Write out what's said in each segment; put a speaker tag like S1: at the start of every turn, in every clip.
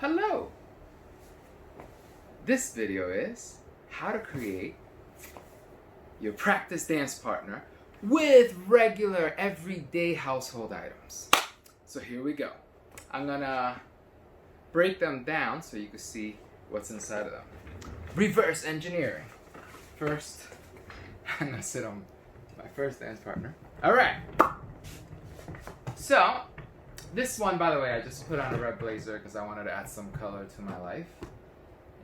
S1: Hello! This video is how to create your practice dance partner with regular everyday household items. So here we go. I'm gonna break them down so you can see what's inside of them. Reverse engineering. First, I'm gonna sit on my first dance partner. Alright. So, this one, by the way, I just put on a red blazer because I wanted to add some color to my life.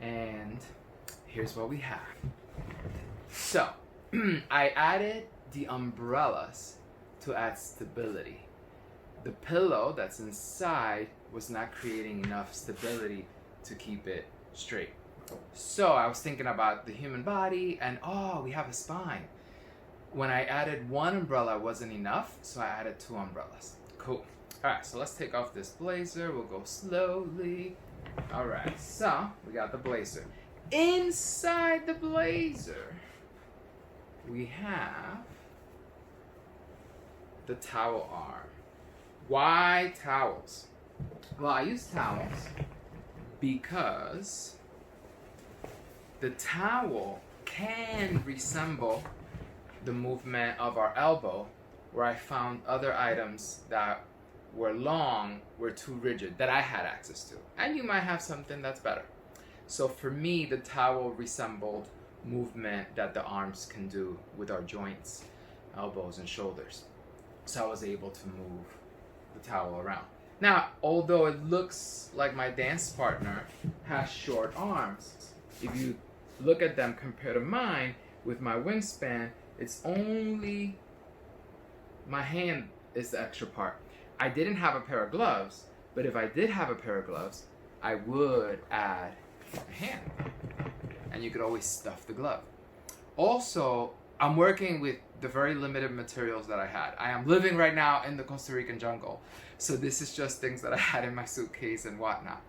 S1: And here's what we have. So, I added the umbrellas to add stability. The pillow that's inside was not creating enough stability to keep it straight. So I was thinking about the human body and we have a spine. When I added one umbrella, it wasn't enough, so I added two umbrellas. Cool. Alright, so let's take off this blazer. We'll go slowly. Alright, so we got the blazer. Inside the blazer, we have the towel arm. Why towels? Well, I use towels because the towel can resemble the movement of our elbow, where I found other items that were long were too rigid that I had access to. And you might have something that's better. So for me, the towel resembled movement that the arms can do with our joints, elbows, and shoulders. So I was able to move the towel around. Now, although it looks like my dance partner has short arms, if you look at them compared to mine, with my wingspan, it's only my hand is the extra part. I didn't have a pair of gloves, but if I did have a pair of gloves, I would add a hand. And you could always stuff the glove. Also, I'm working with the very limited materials that I had. I am living right now in the Costa Rican jungle. So this is just things that I had in my suitcase and whatnot.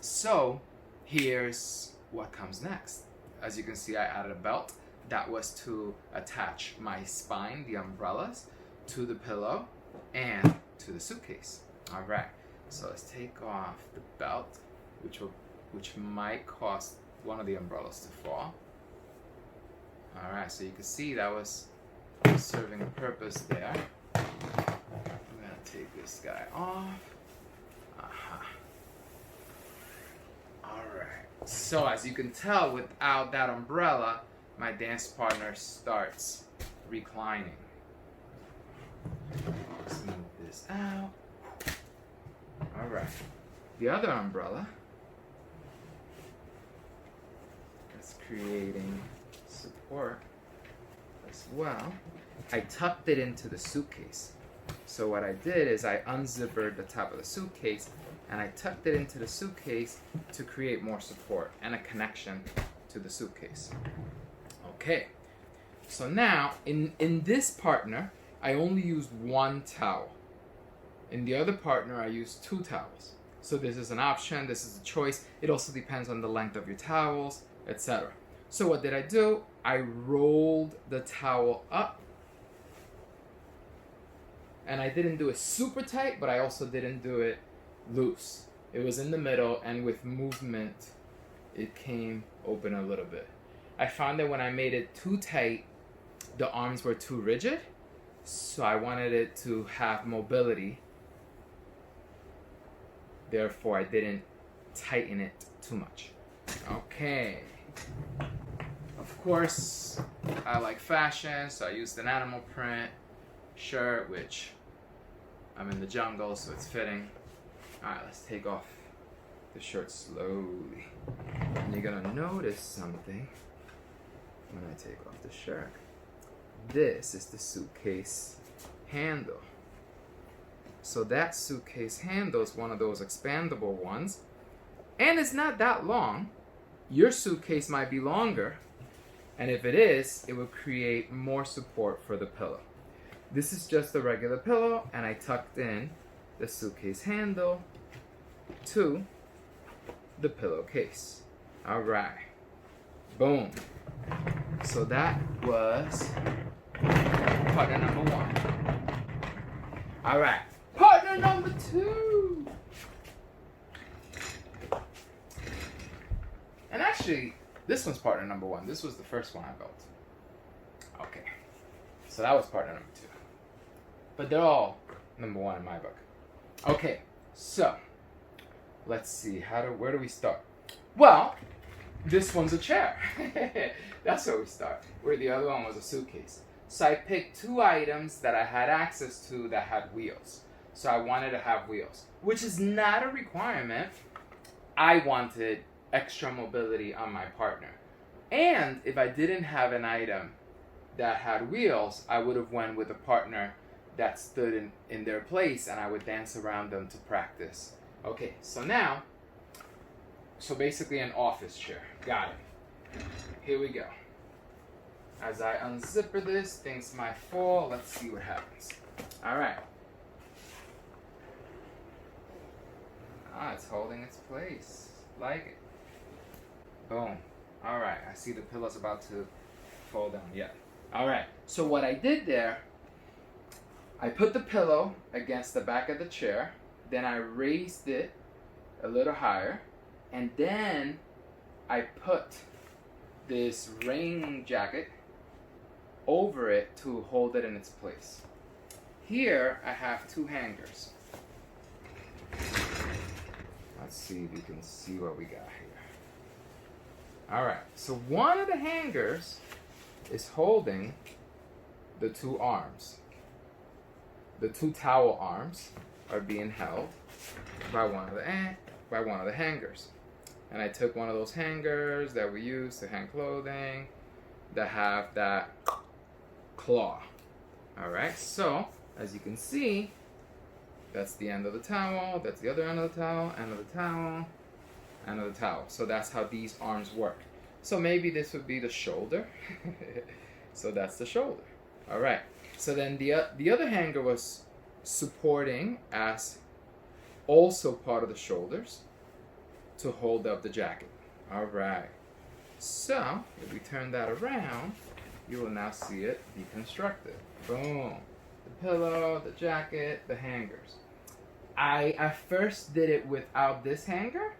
S1: So here's what comes next. As you can see, I added a belt. That was to attach my spine, the umbrellas, to the pillow and to the suitcase. All right, so let's take off the belt, which might cause one of the umbrellas to fall. All right, so you can see that was serving a purpose there. I'm gonna take this guy off. All right, so as you can tell, without that umbrella, my dance partner starts reclining. Let's move this out. All right, the other umbrella is creating support as well. I tucked it into the suitcase. So what I did is I unzippered the top of the suitcase and I tucked it into the suitcase to create more support and a connection to the suitcase. Okay, so now in this partner, I only used one towel. In the other partner, I used two towels. So this is an option, this is a choice. It also depends on the length of your towels, etc. So what did I do? I rolled the towel up. And I didn't do it super tight, but I also didn't do it loose. It was in the middle, and with movement, it came open a little bit. I found that when I made it too tight, the arms were too rigid. So I wanted it to have mobility. Therefore, I didn't tighten it too much. Okay. Of course, I like fashion, so I used an animal print shirt, which I'm in the jungle, so it's fitting. All right, let's take off the shirt slowly. And you're gonna notice something when I take off the shirt. This is the suitcase handle. So that suitcase handle is one of those expandable ones, and it's not that long. Your suitcase might be longer, and if it is, it will create more support for the pillow. This is just a regular pillow, and I tucked in the suitcase handle to the pillowcase. All right, boom. So that was partner number one. All right, partner number two. And actually, this one's partner number 1. This was the first one I built. Okay. So that was partner number 2. But they're all number 1 in my book. Okay, so let's see. Where do we start? Well, this one's a chair. That's where we start. Where the other one was a suitcase. So I picked 2 items that I had access to that had wheels. So I wanted to have wheels, which is not a requirement. I wanted extra mobility on my partner. And if I didn't have an item that had wheels, I would have went with a partner that stood in their place, and I would dance around them to practice. Okay, so basically an office chair. Got it. Here we go. As I unzipper this, things might fall. Let's see what happens. All right. It's holding its place. Like it. Boom. All right. I see the pillow's about to fall down. Yeah. All right. So what I did there, I put the pillow against the back of the chair. Then I raised it a little higher. And then I put this rain jacket over it to hold it in its place. Here I have 2 hangers. Let's see if you can see what we got here. All right, so one of the hangers is holding the 2 arms. The 2 towel arms are being held by one of the hangers. And I took one of those hangers that we use to hang clothing that have that claw. All right, so as you can see, that's the end of the towel, that's the other end of the towel, end of the towel, end of the towel. So that's how these arms work. So maybe this would be the shoulder. So that's the shoulder. All right, so then the other hanger was supporting as also part of the shoulders to hold up the jacket. All right, so if we turn that around, you will now see it deconstructed. Boom. The pillow, the jacket, the hangers. I at first did it without this hanger,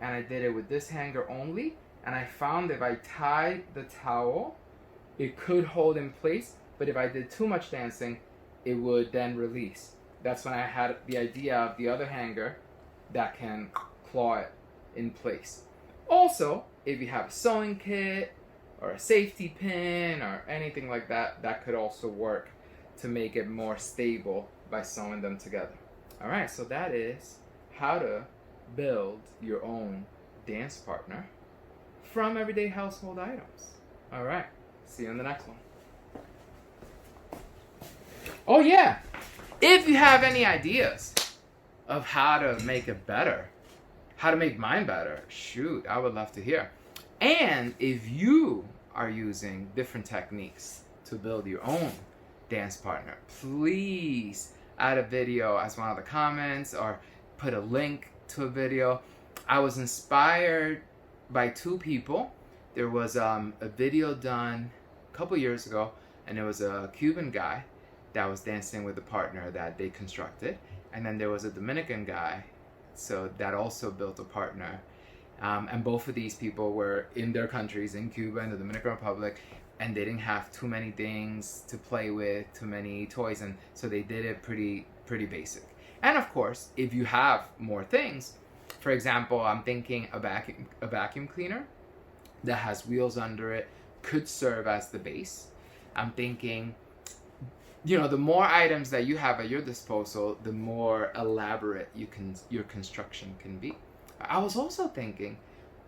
S1: and I did it with this hanger only, and I found if I tied the towel, it could hold in place, but if I did too much dancing, it would then release. That's when I had the idea of the other hanger that can claw it in place. Also, if you have a sewing kit or a safety pin or anything like that, that could also work to make it more stable by sewing them together. All right, so that is how to build your own dance partner from everyday household items. All right, see you in the next one. Oh yeah, if you have any ideas of how to make it better, how to make mine better, shoot, I would love to hear. And if you are using different techniques to build your own dance partner, please add a video as one of the comments or put a link to a video. I was inspired by 2 people. There was a video done a couple years ago, and it was a Cuban guy that was dancing with a partner that they constructed, and then there was a Dominican guy so that also built a partner, and both of these people were in their countries, in Cuba and the Dominican Republic, and they didn't have too many things to play with, too many toys, and so they did it pretty basic. And of course, if you have more things, for example, I'm thinking a vacuum cleaner that has wheels under it could serve as the base. I'm thinking, the more items that you have at your disposal, the more elaborate your construction can be. I was also thinking,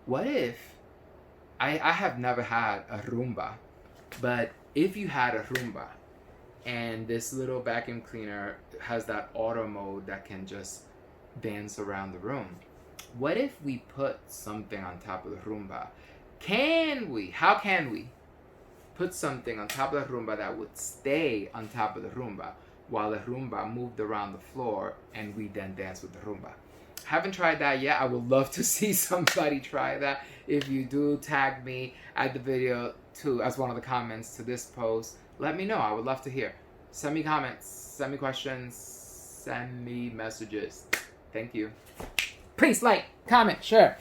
S1: what if, I have never had a Roomba, but if you had a Roomba and this little vacuum cleaner has that auto mode that can just dance around the room, what if we put something on top of the Roomba? How can we put something on top of the Roomba that would stay on top of the Roomba while the Roomba moved around the floor and we then dance with the Roomba? Haven't tried that yet. I would love to see somebody try that. If you do, tag me, add the video as one of the comments to this post. Let me know. I would love to hear. Send me comments, send me questions, send me messages. Thank you. Please like, comment, share.